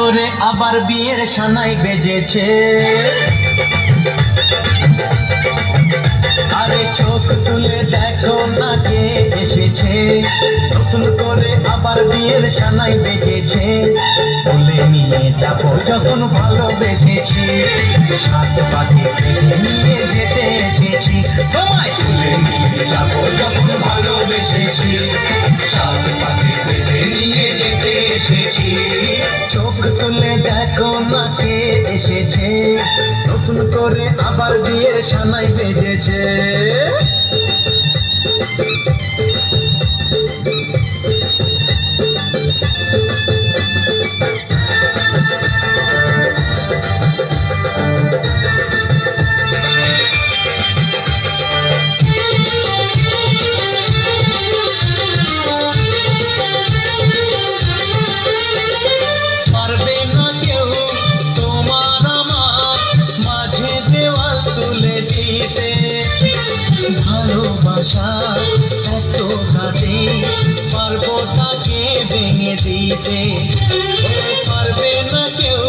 করে আবার বিয়ের সানাই বেজেছে। আরে চোখ তুলে দেখো না কে এসেছে, নতুন করে আবার বিয়ের সানাই বেজেছে। তুলে নিয়ে যাবো যখন ভালোবেসেছি, সাত পাখি তুলে নিয়ে যেতে এসেছি। তোমায় তুলে নিয়ে যাবো যখন ভালোবেসেছি, সাত পাখি তুলে নিয়ে যেতে এসেছি। চোখ তুলে দেখো না কে এসেছে, নতুন করে আবার বিয়ের সানাই বেজেছে। পারবে না কেউ তোমার আমার মাঝে দেওয়াল তুলে দিতে, ভালোবাসা এত ঘাটে পারবো তাকে ভেঙে দিতে। পারবে না কেউ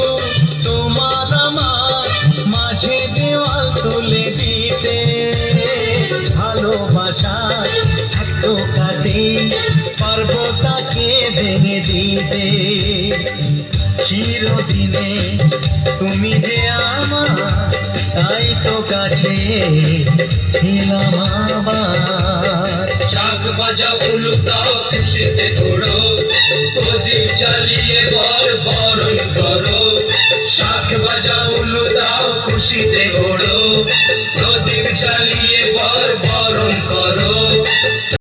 তোমার আমার মাঝে দেওয়াল তুলে দিতে, ভালোবাসা এত ঘাটে পারবো তাকে ভেঙে দিতে। চিরদিনে তুমি যে আমার, তাই তো কাছে এলাম আবার। শাক বাজাও উলুদাও খুশিতে ঘোরো, প্রদীপ জ্বালিয়ে বরণ করো। শাক বাজাও উলুদাও খুশিতে ঘোরো, প্রদীপ জ্বালিয়ে বরণ করো।